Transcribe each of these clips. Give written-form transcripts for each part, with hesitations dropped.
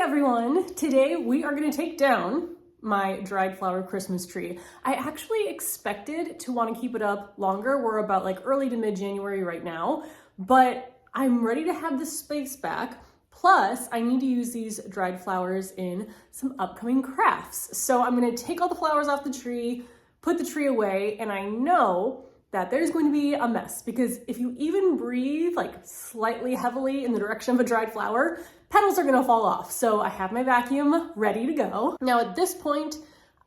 everyone! Today we are going to take down my dried flower Christmas tree. I actually expected to want to keep it up longer. We're about like early to mid-January right now, but I'm ready to have this space back. Plus, I need to use these dried flowers in some upcoming crafts. So I'm going to take all the flowers off the tree, put the tree away, and I know that there's going to be a mess because if you even breathe like slightly heavily in the direction of a dried flower, petals are gonna fall off. So I have my vacuum ready to go. Now at this point,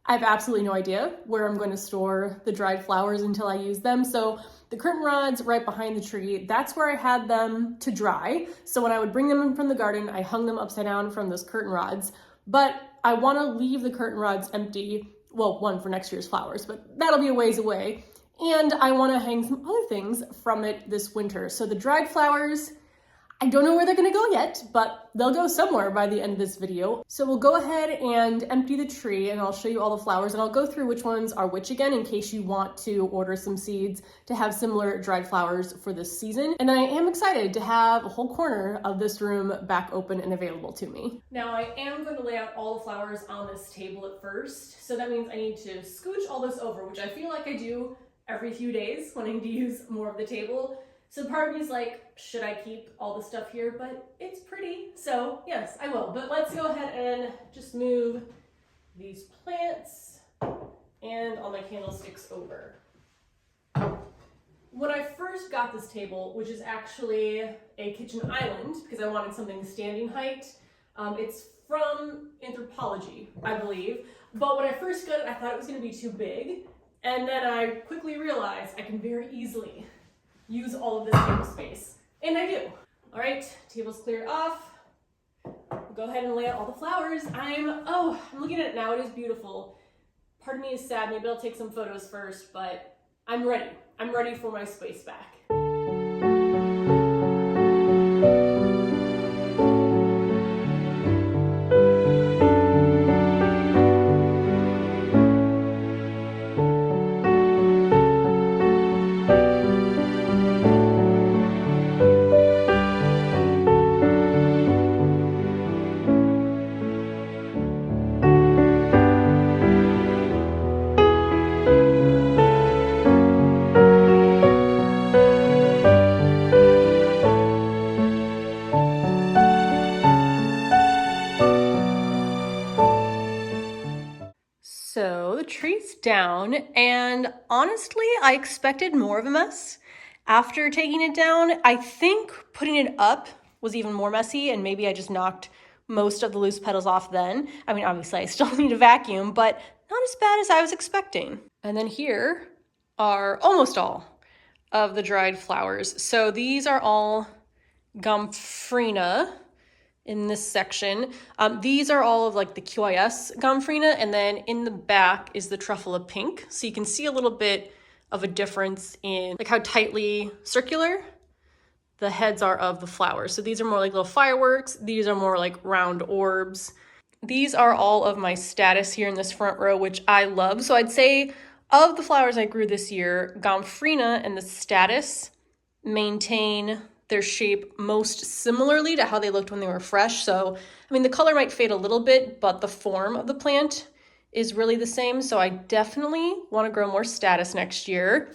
I have absolutely no idea where I'm going to store the dried flowers until I use them. So the curtain rods right behind the tree, that's where I had them to dry. So when I would bring them in from the garden, I hung them upside down from those curtain rods. But I want to leave the curtain rods empty, well, one for next year's flowers, but that'll be a ways away. And I want to hang some other things from it this winter. So the dried flowers, I don't know where they're going to go yet, but they'll go somewhere by the end of this video. So we'll go ahead and empty the tree and I'll show you all the flowers and I'll go through which ones are which again in case you want to order some seeds to have similar dried flowers for this season. And then I am excited to have a whole corner of this room back open and available to me. Now I am going to lay out all the flowers on this table at first. So that means I need to scooch all this over, which I feel like I do every few days when I need to use more of the table. So part of me is like, should I keep all the stuff here? But it's pretty, so yes, I will. But let's go ahead and just move these plants and all my candlesticks over. When I first got this table, which is actually a kitchen island, because I wanted something standing height, it's from Anthropology, I believe. But when I first got it, I thought it was gonna be too big. And then I quickly realized I can very easily use all of this table space. And I do. All right, table's cleared off. We'll go ahead and lay out all the flowers. I'm looking at it now, it is beautiful. Part of me is sad, maybe I'll take some photos first, but I'm ready. I'm ready for my space back. So the tree's down, and honestly, I expected more of a mess after taking it down. I think putting it up was even more messy, and maybe I just knocked most of the loose petals off then. I mean, obviously I still need a vacuum, but not as bad as I was expecting. And then here are almost all of the dried flowers. So these are all Gomphrena in this section. These are all of like the QIS Gomphrena, and then in the back is the Truffula Pink. So you can see a little bit of a difference in like how tightly circular the heads are of the flowers. So these are more like little fireworks. These are more like round orbs. These are all of my status here in this front row, which I love. So I'd say of the flowers I grew this year, Gomphrena and the status maintain their shape most similarly to how they looked when they were fresh. So, I mean, the color might fade a little bit, but the form of the plant is really the same. So I definitely want to grow more status next year.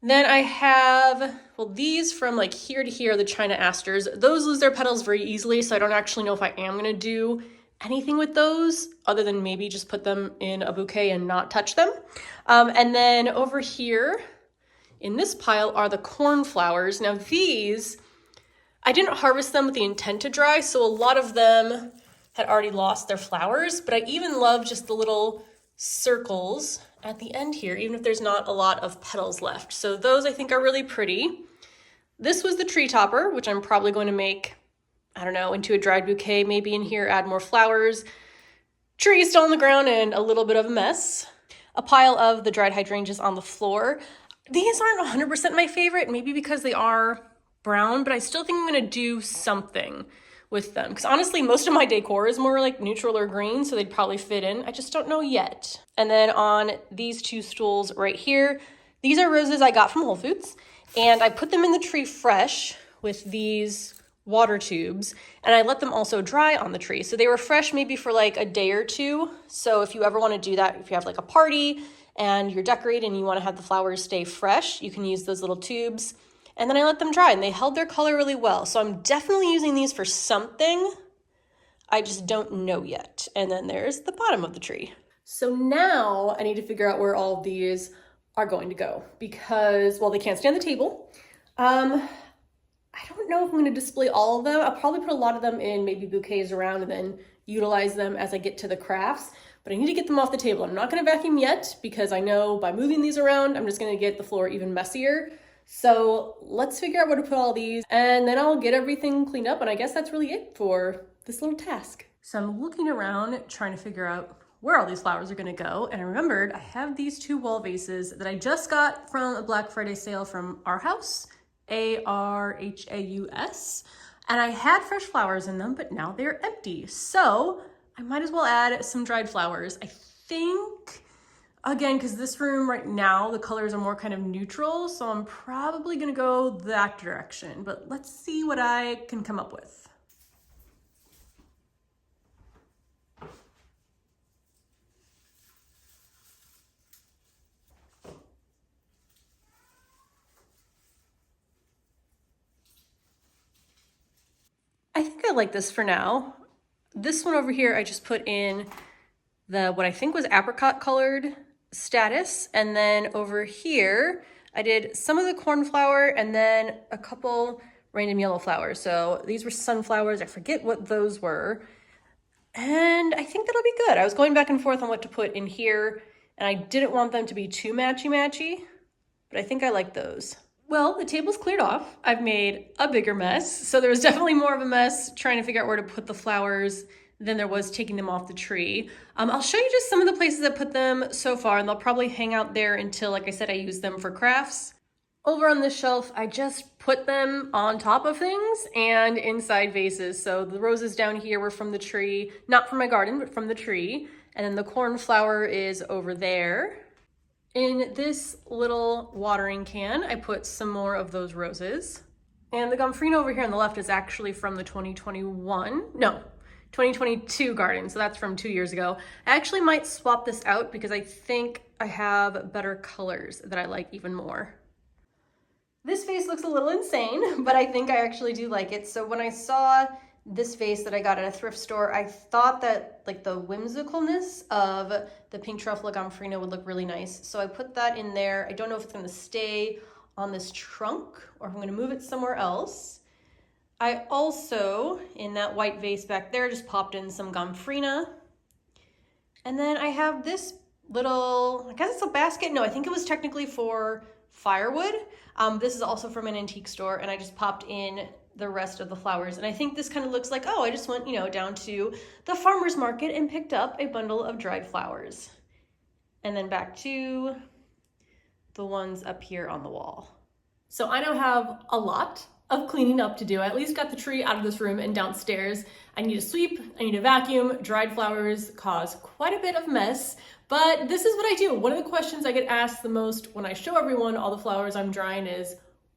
Then I have, well, these from like here to here, the China asters. Those lose their petals very easily, so I don't actually know if I am going to do anything with those other than maybe just put them in a bouquet and not touch them. And then over here, in this pile are the cornflowers. Now these, I didn't harvest them with the intent to dry, so a lot of them had already lost their flowers, but I even love just the little circles at the end here, even if there's not a lot of petals left. So those I think are really pretty. This was the tree topper, which I'm probably going to make, I don't know, into a dried bouquet, maybe in here, add more flowers. Tree still on the ground and a little bit of a mess. A pile of the dried hydrangeas on the floor. These aren't 100% my favorite, maybe because they are brown, but I still think I'm gonna do something with them. Because honestly, most of my decor is more like neutral or green, so they'd probably fit in. I just don't know yet. And then on these two stools right here, these are roses I got from Whole Foods, and I put them in the tree fresh with these water tubes, and I let them also dry on the tree. So they were fresh maybe for like a day or two. So if you ever want to do that, if you have like a party and you're decorating and you want to have the flowers stay fresh, you can use those little tubes. And then I let them dry and they held their color really well. So I'm definitely using these for something. I just don't know yet. And then there's the bottom of the tree. So now I need to figure out where all of these are going to go because, well, they can't stay on the table. I don't know if I'm going to display all of them. I'll probably put a lot of them in maybe bouquets around and then utilize them as I get to the crafts. But I need to get them off the table. I'm not going to vacuum yet because I know by moving these around, I'm just going to get the floor even messier. So let's figure out where to put all these and then I'll get everything cleaned up. And I guess that's really it for this little task. So I'm looking around trying to figure out where all these flowers are going to go. And I remembered I have these 2 wall vases that I just got from a Black Friday sale from our house. ARHAUS, and I had fresh flowers in them, but now they're empty. So I might as well add some dried flowers. I think, again, because this room right now, the colors are more kind of neutral, so I'm probably gonna go that direction, but let's see what I can come up with. I think I like this for now. This one over here, I just put in what I think was apricot colored status. And then over here, I did some of the cornflower and then a couple random yellow flowers. So these were sunflowers. I forget what those were. And I think that'll be good. I was going back and forth on what to put in here and I didn't want them to be too matchy-matchy, but I think I like those. Well, the table's cleared off. I've made a bigger mess. So there was definitely more of a mess trying to figure out where to put the flowers than there was taking them off the tree. I'll show you just some of the places I put them so far, and they'll probably hang out there until, like I said, I use them for crafts. Over on this shelf, I just put them on top of things and inside vases. So the roses down here were from the tree, not from my garden, but from the tree. And then the cornflower is over there. In this little watering can, I put some more of those roses. And the gomphrena over here on the left is actually from the 2022 garden. So that's from 2 years ago. I actually might swap this out because I think I have better colors that I like even more. This vase looks a little insane, but I think I actually do like it. So when I saw this vase that I got at a thrift store, I thought that like the whimsicalness of the pink truffle gomphrena would look really nice. So I put that in there. I don't know if it's going to stay on this trunk or if I'm going to move it somewhere else. I also, in that white vase back there, just popped in some gomphrena. And then I have this little, I guess it's a basket. No, I think it was technically for firewood. This is also from an antique store, and I just popped in the rest of the flowers. And I think this kind of looks like, oh, I just went, down to the farmer's market and picked up a bundle of dried flowers. And then back to the ones up here on the wall. So I now have a lot of cleaning up to do. I at least got the tree out of this room and downstairs. I need to sweep, I need to vacuum. Dried flowers cause quite a bit of mess, but this is what I do. One of the questions I get asked the most when I show everyone all the flowers I'm drying is,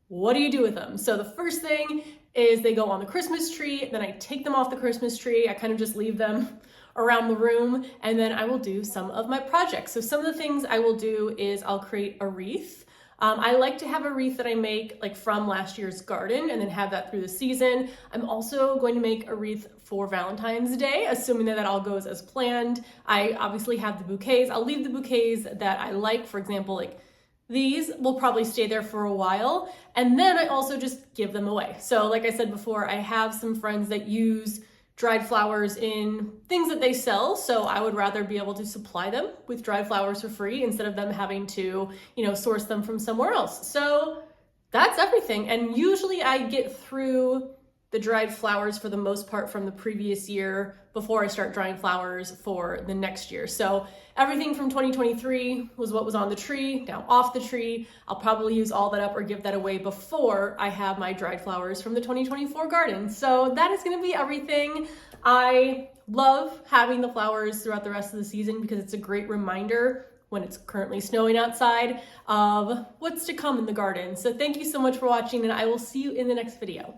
what do you do with them? So the first thing is they go on the Christmas tree, then I take them off the Christmas tree. I kind of just leave them around the room, and then I will do some of my projects. So some of the things I will do is I'll create a wreath. I like to have a wreath that I make like from last year's garden and then have that through the season. I'm also going to make a wreath for Valentine's Day, assuming that all goes as planned. I obviously have the bouquets. I'll leave the bouquets that I like. For example, like these will probably stay there for a while. And then I also just give them away. So like I said before, I have some friends that use dried flowers in things that they sell. So I would rather be able to supply them with dried flowers for free instead of them having to, source them from somewhere else. So that's everything. And usually I get through the dried flowers for the most part from the previous year before I start drying flowers for the next year. So everything from 2023 was what was on the tree, now off the tree. I'll probably use all that up or give that away before I have my dried flowers from the 2024 garden. So that is going to be everything. I love having the flowers throughout the rest of the season because it's a great reminder when it's currently snowing outside of what's to come in the garden. So thank you so much for watching, and I will see you in the next video.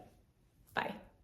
Bye.